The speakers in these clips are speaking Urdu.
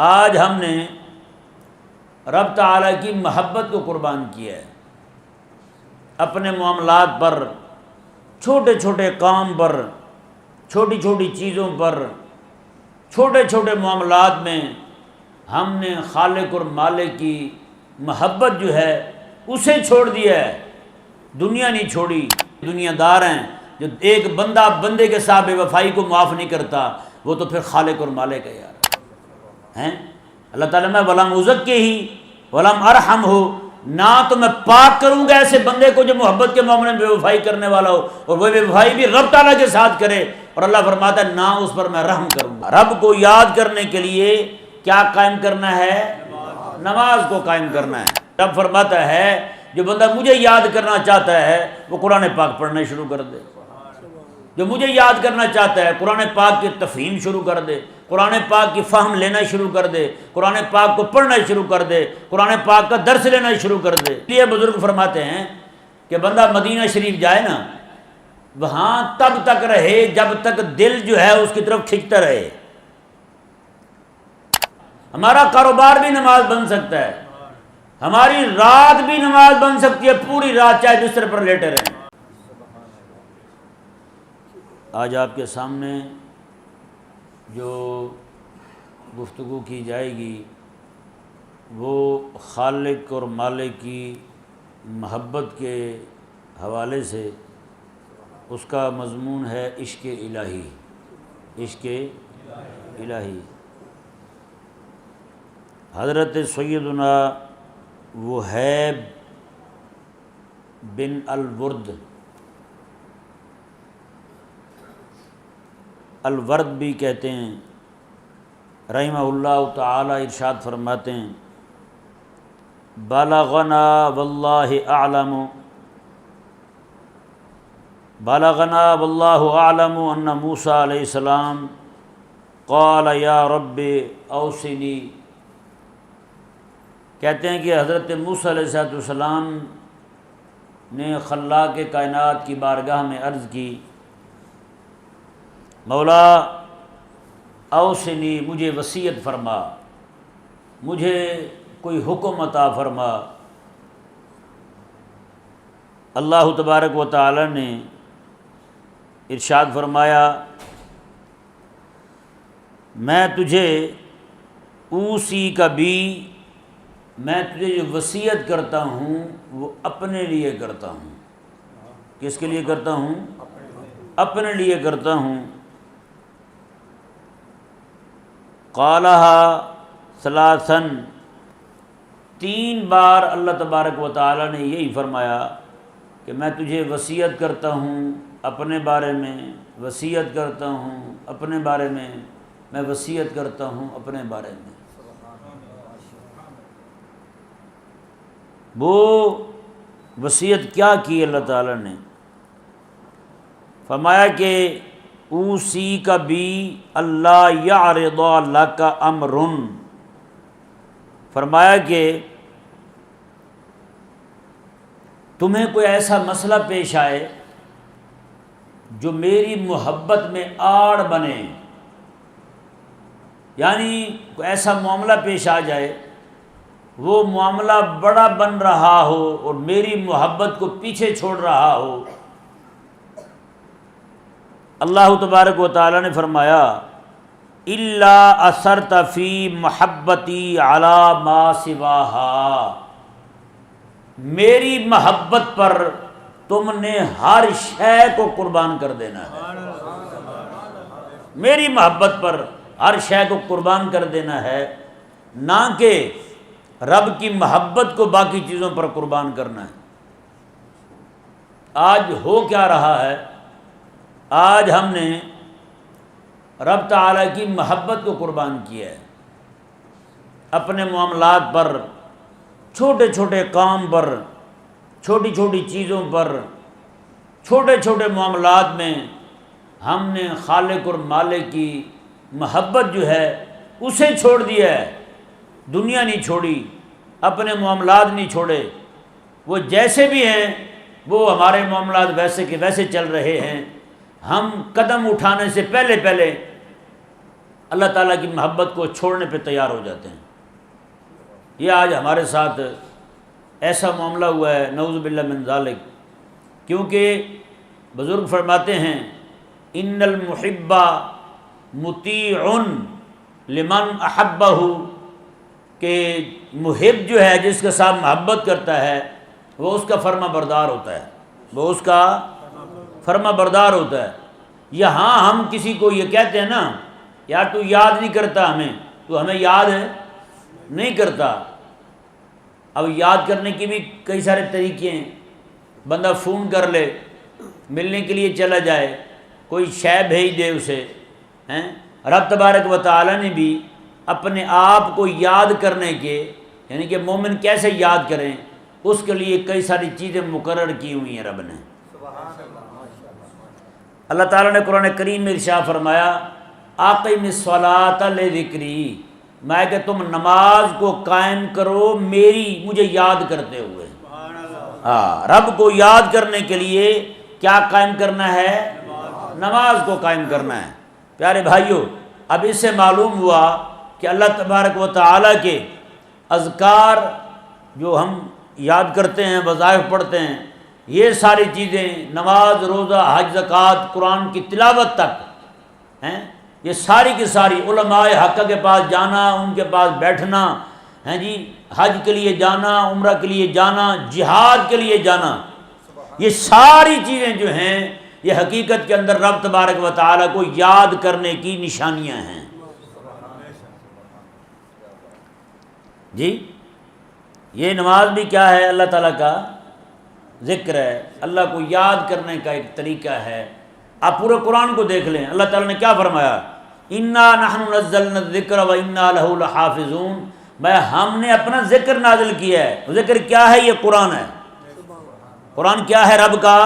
آج ہم نے رب تعالیٰ کی محبت کو قربان کیا ہے، اپنے معاملات پر، چھوٹے چھوٹے کام پر، چھوٹی چھوٹی چیزوں پر، چھوٹے چھوٹے معاملات میں ہم نے خالق اور مالک کی محبت جو ہے اسے چھوڑ دیا ہے، دنیا نہیں چھوڑی۔ دنیا دار ہیں جو ایک بندہ بندے کے ساتھ بے وفائی کو معاف نہیں کرتا، وہ تو پھر خالق اور مالک ہے یار، ہیں؟ اللہ تعالیٰ میں ولم ازکی ہی ولم ارحم ہو، نہ تو میں پاک کروں گا ایسے بندے کو جو محبت کے معاملے میں بے وفائی کرنے والا ہو، اور وہ بے وفائی بھی رب تعالیٰ کے ساتھ کرے، اور اللہ فرماتا ہے نہ اس پر میں رحم کروں گا۔ رب کو یاد کرنے کے لیے کیا قائم کرنا ہے؟ نماز کو قائم کرنا ہے۔ رب فرماتا ہے جو بندہ مجھے یاد کرنا چاہتا ہے وہ قرآن پاک پڑھنا شروع کر دے، جو مجھے یاد کرنا چاہتا ہے قرآن پاک کی تفہیم شروع کر دے، قرآن پاک کی فہم لینا شروع کر دے، قرآن پاک کو پڑھنا شروع کر دے، قرآن پاک کا درس لینا شروع کر دے۔ یہ بزرگ فرماتے ہیں کہ بندہ مدینہ شریف جائے نا، وہاں تب تک رہے جب تک دل جو ہے اس کی طرف کھنچتا رہے۔ ہمارا کاروبار بھی نماز بن سکتا ہے، ہماری رات بھی نماز بن سکتی ہے، پوری رات چاہے بستر پر لیٹے رہیں۔ آج آپ کے سامنے جو گفتگو کی جائے گی وہ خالق اور مالک کی محبت کے حوالے سے اس کا مضمون ہے عشق الہی، عشق الہی۔ حضرت سیدنا وہیب بن الورد، الورد بھی کہتے ہیں، رحمہ اللہ تعالی ارشاد فرماتے ہیں بلغنا واللہ اعلم، بلغنا واللہ اعلم ان موسیٰ علیہ السلام قال یا رب اوصنی، کہتے ہیں کہ حضرت موسیٰ علیہ السلام نے خلاق کائنات کی بارگاہ میں عرض کی مولا اوصنی، مجھے وصیت فرما، مجھے کوئی حکم عطا فرما۔ اللہ تبارک و تعالی نے ارشاد فرمایا میں تجھے اوصی کا بھی، میں تجھے جو وصیت کرتا ہوں وہ اپنے لیے کرتا ہوں۔ کس کے لیے کرتا ہوں؟ اپنے لیے کرتا ہوں۔ قالہا ثلاثاً، 3 بار اللہ تبارک و تعالی نے یہی فرمایا کہ میں تجھے وصیت کرتا ہوں اپنے بارے میں، وصیت کرتا ہوں اپنے بارے میں، میں وصیت کرتا ہوں اپنے بارے میں۔ وہ وصیت کیا کی اللہ تعالیٰ نے؟ فرمایا کہ اوصی کا بھی اللہ یعرض لک امر، فرمایا کہ تمہیں کوئی ایسا مسئلہ پیش آئے جو میری محبت میں آڑ بنے، یعنی کوئی ایسا معاملہ پیش آ جائے وہ معاملہ بڑا بن رہا ہو اور میری محبت کو پیچھے چھوڑ رہا ہو، اللہ تبارک و تعالی نے فرمایا الا اثرت فی محبتی علی ما سواہا، میری محبت پر تم نے ہر شے کو قربان کر دینا ہے، میری محبت پر ہر شے کو قربان کر دینا ہے، نہ کہ رب کی محبت کو باقی چیزوں پر قربان کرنا ہے۔ آج ہو کیا رہا ہے؟ آج ہم نے رب تعالیٰ کی محبت کو قربان کیا ہے، اپنے معاملات پر، چھوٹے چھوٹے کام پر، چھوٹی چھوٹی چیزوں پر، چھوٹے چھوٹے معاملات میں ہم نے خالق اور مالک کی محبت جو ہے اسے چھوڑ دیا ہے، دنیا نہیں چھوڑی، اپنے معاملات نہیں چھوڑے، وہ جیسے بھی ہیں وہ ہمارے معاملات ویسے کے ویسے چل رہے ہیں۔ ہم قدم اٹھانے سے پہلے اللہ تعالیٰ کی محبت کو چھوڑنے پہ تیار ہو جاتے ہیں۔ یہ آج ہمارے ساتھ ایسا معاملہ ہوا ہے، نعوذ باللہ من ذالک، کیونکہ بزرگ فرماتے ہیں ان المحب مطیع لمن احبہ، کہ محب جو ہے جس کے ساتھ محبت کرتا ہے وہ اس کا فرما بردار ہوتا ہے، وہ اس کا فرما بردار ہوتا ہے۔ یہاں ہم کسی کو یہ کہتے ہیں نا یار تو یاد نہیں کرتا ہمیں، تو ہمیں یاد نہیں کرتا۔ اب یاد کرنے کی بھی کئی سارے طریقے ہیں، بندہ فون کر لے، ملنے کے لیے چلا جائے، کوئی شے بھیج دے اسے، ہیں۔ رب تبارک و تعالیٰ نے بھی اپنے آپ کو یاد کرنے کے، یعنی کہ مومن کیسے یاد کریں، اس کے لیے کئی ساری چیزیں مقرر کی ہوئی ہیں رب نے۔ اللہ تعالیٰ نے قرآن کریم میں ارشاد فرمایا اقم الصلاۃ لذکری، میں کہ تم نماز کو قائم کرو مجھے یاد کرتے ہوئے۔ رب کو یاد کرنے کے لیے کیا قائم کرنا ہے؟ نماز کو قائم کرنا ہے۔ پیارے بھائیوں، اب اس سے معلوم ہوا کہ اللہ تبارک و تعالیٰ کے اذکار جو ہم یاد کرتے ہیں، وظائف پڑھتے ہیں، یہ ساری چیزیں نماز، روزہ، حج، زکوٰۃ، قرآن کی تلاوت تک ہیں، یہ ساری کی ساری علماء حق کے پاس جانا، ان کے پاس بیٹھنا، ہیں جی، حج کے لیے جانا، عمرہ کے لیے جانا، جہاد کے لیے جانا، یہ ساری چیزیں جو ہیں یہ حقیقت کے اندر رب تبارک و تعالیٰ کو یاد کرنے کی نشانیاں ہیں۔ جی، یہ نماز بھی کیا ہے؟ اللہ تعالیٰ کا ذکر ہے، اللہ کو یاد کرنے کا ایک طریقہ ہے۔ آپ پورے قرآن کو دیکھ لیں، اللہ تعالیٰ نے کیا فرمایا؟ انا نحن نزلنا الذکر و انا لہ لحافظون، ہم نے اپنا ذکر نازل کیا ہے۔ ذکر کیا ہے؟ یہ قرآن ہے۔ قرآن کیا ہے؟ رب کا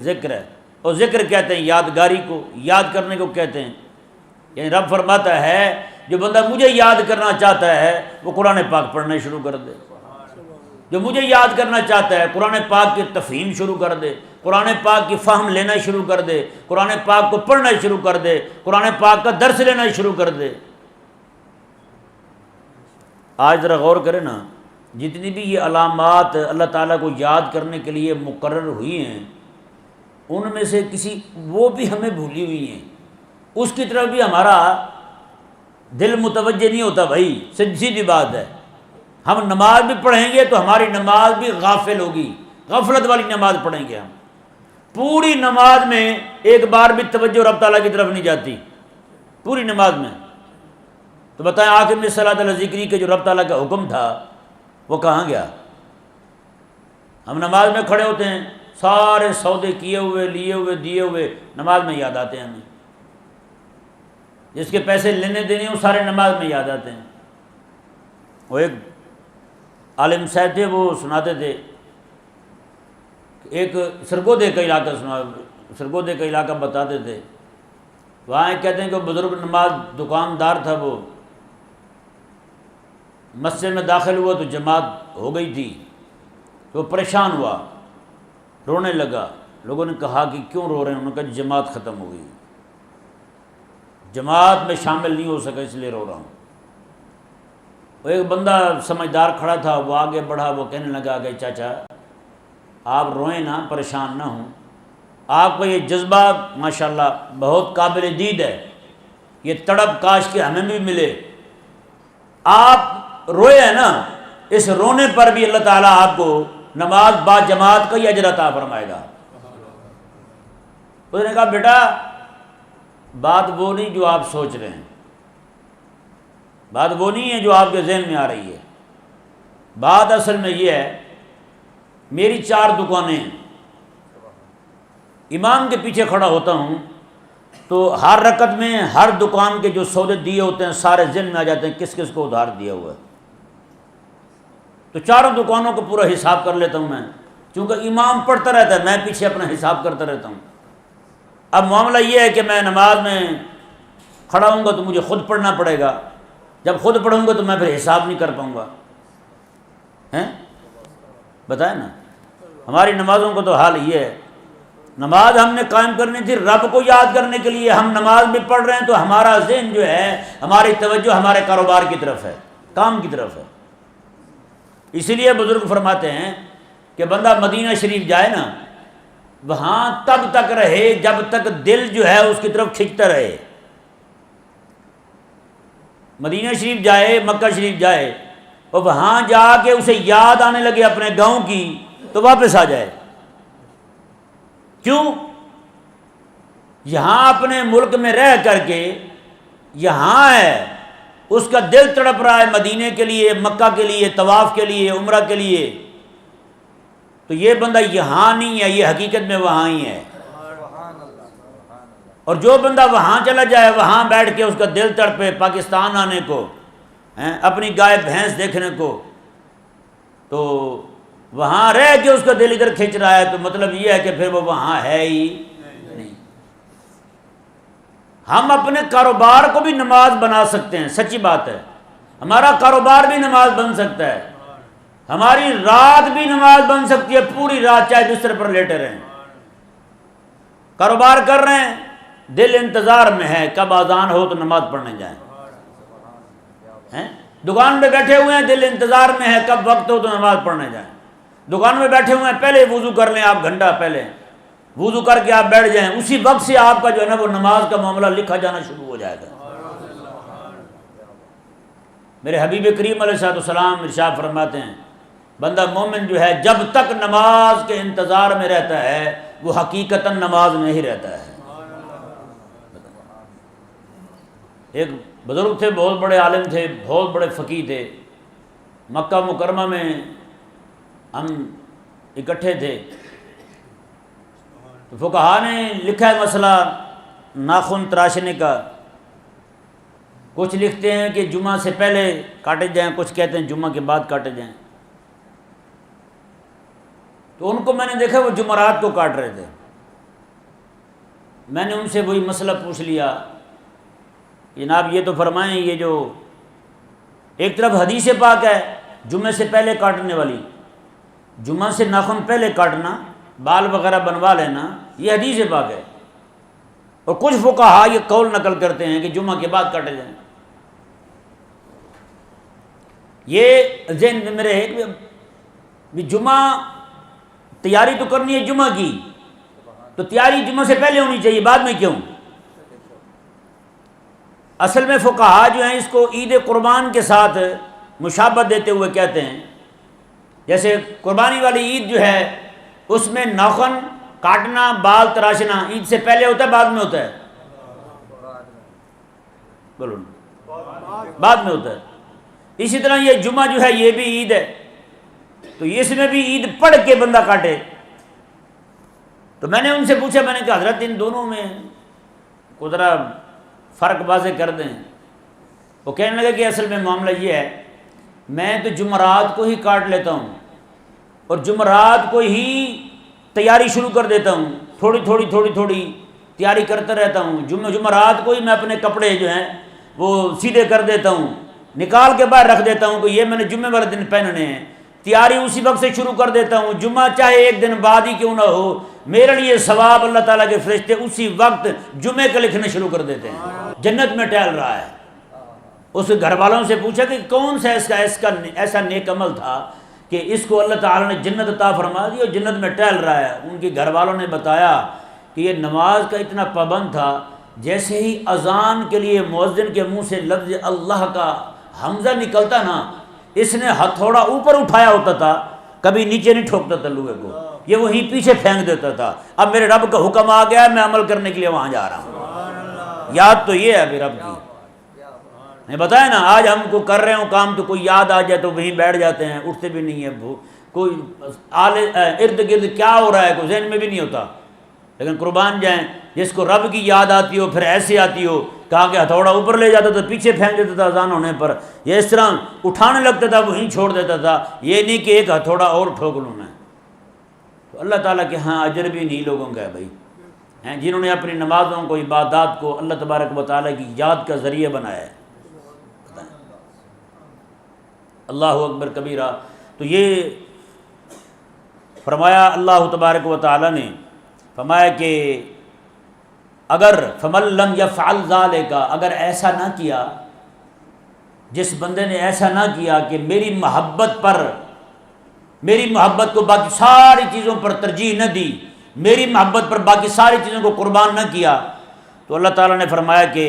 ذکر ہے، اور ذکر کہتے ہیں یادگاری کو، یاد کرنے کو کہتے ہیں۔ یعنی رب فرماتا ہے جو بندہ مجھے یاد کرنا چاہتا ہے وہ قرآن پاک پڑھنا شروع کر دے، جو مجھے یاد کرنا چاہتا ہے قرآن پاک کی تفہیم شروع کر دے، قرآن پاک کی فہم لینا شروع کر دے، قرآن پاک کو پڑھنا شروع کر دے، قرآن پاک کا درس لینا شروع کر دے۔ آج ذرا غور کریں نا، جتنی بھی یہ علامات اللہ تعالیٰ کو یاد کرنے کے لیے مقرر ہوئی ہیں، ان میں سے کسی وہ بھی ہمیں بھولی ہوئی ہیں، اس کی طرف بھی ہمارا دل متوجہ نہیں ہوتا۔ بھائی سیدھی بات ہے، ہم نماز بھی پڑھیں گے تو ہماری نماز بھی غافل ہوگی، غفلت والی نماز پڑھیں گے ہم، پوری نماز میں ایک بار بھی توجہ رب تعالیٰ کی طرف نہیں جاتی، پوری نماز میں۔ تو بتائیں اقم الصلاۃ لذکری کے جو رب تعالیٰ کا حکم تھا وہ کہاں گیا؟ ہم نماز میں کھڑے ہوتے ہیں، سارے سودے کیے ہوئے، لیے ہوئے، دیے ہوئے نماز میں یاد آتے ہیں ہمیں، جس کے پیسے لینے دینے وہ سارے نماز میں یاد آتے ہیں۔ وہ ایک عالم صاحب تھے، وہ سناتے تھے، ایک سرگودے کا علاقہ سرگودے کا علاقہ بتاتے تھے، وہاں کہتے ہیں کہ بزرگ نماز دکاندار تھا، وہ مسجد میں داخل ہوا تو جماعت ہو گئی تھی، وہ پریشان ہوا، رونے لگا۔ لوگوں نے کہا کہ کیوں رو رہے ہیں؟ انہوں نے کہا جماعت ختم ہو گئی، جماعت میں شامل نہیں ہو سکا اس لیے رو رہا ہوں۔ وہ ایک بندہ سمجھدار کھڑا تھا، وہ آگے بڑھا، وہ کہنے لگا کہ چاچا آپ روئیں نہ، پریشان نہ ہوں، آپ کو یہ جذبہ ماشاءاللہ بہت قابل دید ہے، یہ تڑپ کاش کہ ہمیں بھی ملے۔ آپ روئے ہیں نا، اس رونے پر بھی اللہ تعالیٰ آپ کو نماز با جماعت کا ہی اجر عطا فرمائے گا۔ اس نے کہا بیٹا بات وہ نہیں جو آپ سوچ رہے ہیں، بات وہ نہیں ہے جو آپ کے ذہن میں آ رہی ہے، بات اصل میں یہ ہے، میری 4 دکانیں ہیں، امام کے پیچھے کھڑا ہوتا ہوں تو ہر رکعت میں ہر دکان کے جو سودے دیے ہوتے ہیں سارے ذہن میں آ جاتے ہیں کس کس کو ادھار دیا ہوا ہے، تو 4 دکانوں کو پورا حساب کر لیتا ہوں میں، چونکہ امام پڑھتا رہتا ہے، میں پیچھے اپنا حساب کرتا رہتا ہوں۔ اب معاملہ یہ ہے کہ میں نماز میں کھڑا ہوں گا تو مجھے خود پڑھنا پڑے گا، جب خود پڑھوں گا تو میں پھر حساب نہیں کر پاؤں گا، ہیں بتائیں نا، ہماری نمازوں کو تو حال یہ ہے۔ نماز ہم نے قائم کرنی تھی رب کو یاد کرنے کے لیے. ہم نماز بھی پڑھ رہے ہیں تو ہمارا ذہن جو ہے، ہماری توجہ ہمارے کاروبار کی طرف ہے، کام کی طرف ہے. اسی لیے بزرگ فرماتے ہیں کہ بندہ مدینہ شریف جائے نا، وہاں تب تک رہے جب تک دل جو ہے اس کی طرف کھنچتا رہے. مدینہ شریف جائے، مکہ شریف جائے اور وہاں جا کے اسے یاد آنے لگے اپنے گاؤں کی تو واپس آ جائے. کیوں؟ یہاں اپنے ملک میں رہ کر کے یہاں ہے، اس کا دل تڑپ رہا ہے مدینے کے لیے، مکہ کے لیے، طواف کے لیے، عمرہ کے لیے. تو یہ بندہ یہاں نہیں ہے، یہ حقیقت میں وہاں ہی ہے. اور جو بندہ وہاں چلا جائے، وہاں بیٹھ کے اس کا دل تڑپے پاکستان آنے کو، اپنی گائے بھینس دیکھنے کو، تو وہاں رہ کے اس کا دل ادھر کھینچ رہا ہے، تو مطلب یہ ہے کہ پھر وہ وہاں ہے ہی نہیں. ہم اپنے کاروبار کو بھی نماز بنا سکتے ہیں، سچی بات ہے. ہمارا کاروبار بھی نماز بن سکتا ہے، ہماری رات بھی نماز بن سکتی ہے، پوری رات چاہے بستر پر لیٹے رہیں. کاروبار کر رہے ہیں، دل انتظار میں ہے کب اذان ہو تو نماز پڑھنے جائیں. دکان پہ بیٹھے ہوئے ہیں، دل انتظار میں ہے کب وقت ہو تو نماز پڑھنے جائیں. دکان میں بیٹھے ہوئے ہیں، پہلے وضو کر لیں آپ، گھنٹہ پہلے وضو کر کے آپ بیٹھ جائیں، اسی وقت سے آپ کا جو ہے نا وہ نماز کا معاملہ لکھا جانا شروع ہو جائے گا. میرے حبیب کریم علیہ السلام ارشاد فرماتے ہیں بندہ مومن جو ہے جب تک نماز کے انتظار میں رہتا ہے وہ حقیقتاً نماز میں ہی رہتا ہے. ایک بزرگ تھے، بہت بڑے عالم تھے، بہت بڑے فقیہ تھے. مکہ مکرمہ میں ہم اکٹھے تھے تو فقہا نے لکھا ہے مسئلہ ناخن تراشنے کا. کچھ لکھتے ہیں کہ جمعہ سے پہلے کاٹے جائیں، کچھ کہتے ہیں جمعہ کے بعد کاٹے جائیں. تو ان کو میں نے دیکھا وہ جمعرات کو کاٹ رہے تھے. میں نے ان سے وہی مسئلہ پوچھ لیا، جناب یہ تو فرمائیں، یہ جو ایک طرف حدیث پاک ہے جمعے سے پہلے کاٹنے والی، جمعہ سے ناخن پہلے کاٹنا، بال وغیرہ بنوا لینا، یہ حدیث پاک ہے. اور کچھ فقہا یہ قول نقل کرتے ہیں کہ جمعہ کے بعد کاٹے جائیں. یہ ذہن میں میرے ہے کہ بھی جمعہ تیاری تو کرنی ہے جمعہ کی، تو تیاری جمعہ سے پہلے ہونی چاہیے، بعد میں کیوں؟ اصل میں فقہا جو ہیں اس کو عید قربان کے ساتھ مشابہت دیتے ہوئے کہتے ہیں، جیسے قربانی والی عید جو ہے اس میں ناخن کاٹنا، بال تراشنا عید سے پہلے ہوتا ہے بعد میں ہوتا ہے؟ بولو، بعد میں ہوتا ہے. اسی طرح یہ جمعہ جو ہے یہ بھی عید ہے، تو اس میں بھی عید پڑھ کے بندہ کاٹے. تو میں نے ان سے پوچھا، میں نے کہا حضرت ان دونوں میں کو ذرا فرق واضح کر دیں. وہ کہنے لگے کہ اصل میں معاملہ یہ ہے، میں تو جمعرات کو ہی کاٹ لیتا ہوں اور جمعرات کو ہی تیاری شروع کر دیتا ہوں، تھوڑی تھوڑی تیاری کرتا رہتا ہوں. جمعرات کو ہی میں اپنے کپڑے جو ہیں وہ سیدھے کر دیتا ہوں، نکال کے باہر رکھ دیتا ہوں کہ یہ میں نے جمعے والے دن پہننے ہیں. تیاری اسی وقت سے شروع کر دیتا ہوں، جمعہ چاہے ایک دن بعد ہی کیوں نہ ہو، میرے لیے ثواب اللہ تعالیٰ کے فرشتے اسی وقت جمعے کا لکھنا شروع کر دیتے ہیں. جنت میں ٹہل رہا ہے. اس گھر والوں سے پوچھا کہ کون سا ایسا نیک عمل تھا کہ اس کو اللہ تعالیٰ نے جنت عطا فرما دی اور جنت میں ٹہل رہا ہے. ان کے گھر والوں نے بتایا کہ یہ نماز کا اتنا پابند تھا، جیسے ہی اذان کے لیے مؤذن کے منہ سے لفظ اللہ کا حمزہ نکلتا نا، اس نے ہتھوڑا اوپر اٹھایا ہوتا تھا، کبھی نیچے نہیں ٹھوکتا تھا لوہے کو، یہ وہیں پیچھے پھینک دیتا تھا. اب میرے رب کا حکم آ گیا، میں عمل کرنے کے لیے وہاں جا رہا ہوں. یاد تو یہ ہے ابھی رب کی. میں بتایا نا آج ہم کو کر رہے ہوں کام تو کوئی یاد آ جائے تو وہیں بیٹھ جاتے ہیں، اٹھتے بھی نہیں ہے، کوئی ارد گرد کیا ہو رہا ہے کوئی ذہن میں بھی نہیں ہوتا. لیکن قربان جائیں جس کو رب کی یاد آتی ہو، پھر ایسے آتی ہو، کہا کہ ہتھوڑا اوپر لے جاتا تھا، پیچھے پھینک دیتا تھا اذان ہونے پر، یہ اس طرح اٹھانے لگتا تھا وہیں چھوڑ دیتا تھا. یہ نہیں کہ ایک ہتھوڑا اور ٹھوک لوں میں. تو اللہ تعالیٰ کے ہاں اجر بھی نہیں لوگوں کا ہے بھائی، ہیں جنہوں نے اپنی نمازوں کو، عبادات کو اللہ تبارک و تعالیٰ کی یاد کا ذریعہ بنایا ہے. اللہ اکبر کبیرہ. تو یہ فرمایا اللہ تبارک و تعالیٰ نے، فرمایا کہ اگر فمن لم یفعل ذالک، اگر ایسا نہ کیا، جس بندے نے ایسا نہ کیا کہ میری محبت کو باقی ساری چیزوں پر ترجیح نہ دی، میری محبت پر باقی ساری چیزوں کو قربان نہ کیا، تو اللہ تعالیٰ نے فرمایا کہ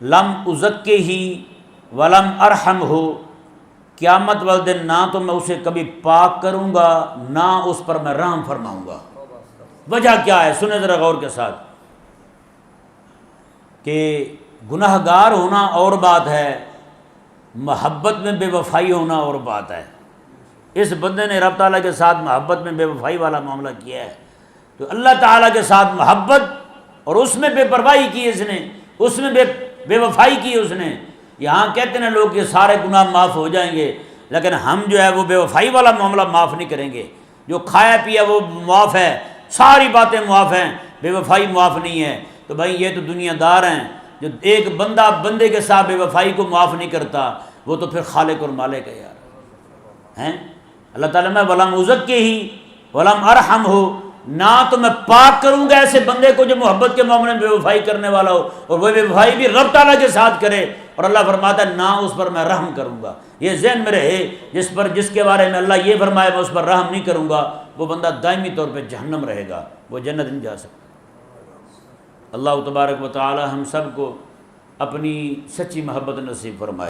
لم ازکہ ولم ارحم ہو، قیامت والے دن نہ تو میں اسے کبھی پاک کروں گا نہ اس پر میں رحم فرماؤں گا۔ وجہ کیا ہے؟ سنیں ذرا غور کے ساتھ کہ گناہ گار ہونا اور بات ہے، محبت میں بے وفائی ہونا اور بات ہے۔ اس بندے نے رب تعالیٰ کے ساتھ محبت میں بے وفائی والا معاملہ کیا ہے، تو اللہ تعالیٰ کے ساتھ محبت اور اس میں بے پرواہی کی اس نے، اس میں بے وفائی کی اس نے۔ یہاں کہتے ہیں لوگ کہ سارے گناہ معاف ہو جائیں گے، لیکن ہم جو ہے وہ بے وفائی والا معاملہ معاف نہیں کریں گے۔ جو کھایا پیا وہ معاف ہے، ساری باتیں معاف ہیں، بے وفائی معاف نہیں ہے۔ تو بھائی یہ تو دنیا دار ہیں، جو ایک بندہ بندے کے ساتھ بے وفائی کو معاف نہیں کرتا، وہ تو پھر خالق اور مالک ہے یار، ہیں؟ اللہ تعالیٰ میں ولم ازکہ ولم ارحم ہو، نہ تو میں پاک کروں گا ایسے بندے کو جو محبت کے معاملے میں بے وفائی کرنے والا ہو، اور وہ بے وفائی بھی رب تعالیٰ کے ساتھ کرے، اور اللہ فرماتا ہے نہ اس پر میں رحم کروں گا۔ یہ ذہن میں رہے، جس کے بارے میں اللہ یہ فرمائے میں اس پر رحم نہیں کروں گا، وہ بندہ دائمی طور پہ جہنم رہے گا، وہ جنت نہیں جا سکتا۔ اللہ تبارک و تعالی ہم سب کو اپنی سچی محبت نصیب فرمائے۔